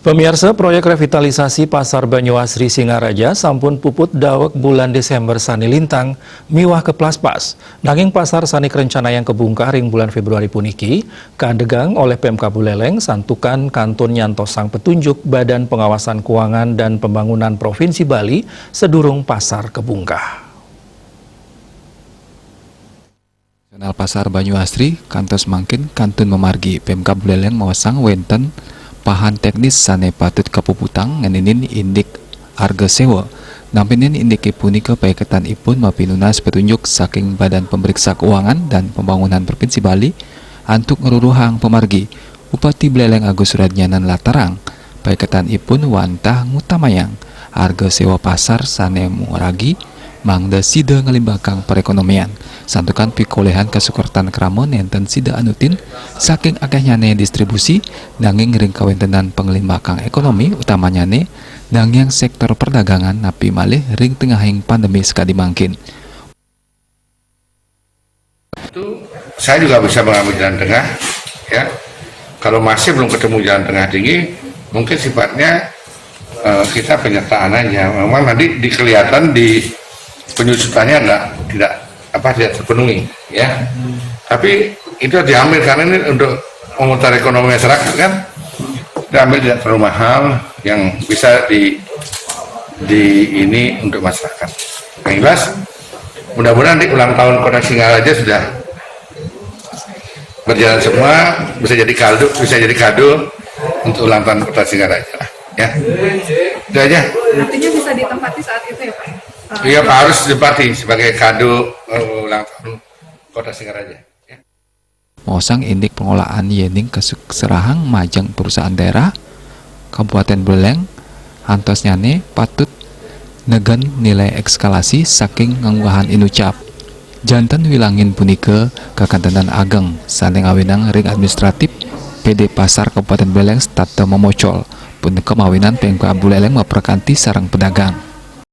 Pemirsa, proyek revitalisasi Pasar Banyuasri Singaraja sampun puput dawek bulan Desember sani lintang miwah ke plas-pas. Nanging pasar sani kerencana yang kebungkar ring bulan Februari puniki kadegang oleh PMK Buleleng santukan kantun nyantosang petunjuk Badan Pengawasan Keuangan dan Pembangunan Provinsi Bali sedurung pasar kebungkah. Pasar Banyuasri kantos mangkin kantun memargi PMK Buleleng mawasang wenten pahan teknis sane patut kapuputang nganinin indik harga sewa. Nampinin indik punika paiketan ipun mapinunas petunjuk saking Badan Pemeriksa Keuangan dan Pembangunan Provinsi Bali antuk ngeruruhang pemargi. Bupati Buleleng Agus Suradnyanan latarang paiketan ipun wantah ngutamayang harga sewa pasar sane muragi mangda sida ngelimbakang perekonomian. Santukan pikolehan kasukertan kramon enten sida anutin saking akehnyane distribusi nanging ring kawentenan pengelimbakang ekonomi utamanya nanging sektor perdagangan napi malih ring tengahing pandemi sekadi mangkin. Itu saya juga bisa mengambil jalan tengah ya. Kalau masih belum ketemu jalan tengah tinggi, mungkin sifatnya kita penyertaan aja. Memang nanti kelihatan di penyusutannya tidak terpenuhi ya, tapi itu diambil karena ini untuk memutar ekonomi masyarakat kan, diambil tidak terlalu mahal yang bisa di ini untuk masyarakat. Yang jelas mudah-mudahan di ulang tahun Kota Singaraja sudah berjalan semua, bisa jadi kado untuk ulang tahun Kota Singaraja ya. Itu aja. Artinya bisa ditempati saat itu ya Pak? Iya, harus ditempati sebagai kado ulang tahun Kota Singaraja. Ya. Mosang indik pengolahan yening keserahang majang perusahaan daerah Kabupaten Buleleng antos nyane patut negen nilai ekskalasi saking ngangguhan inucap. Janten wilangin punika kakantenan ageng saling awinang ring administratif PD Pasar Kabupaten Buleleng stata memocol punika mawinan PMK Buleleng maperkanti sarang pedagang.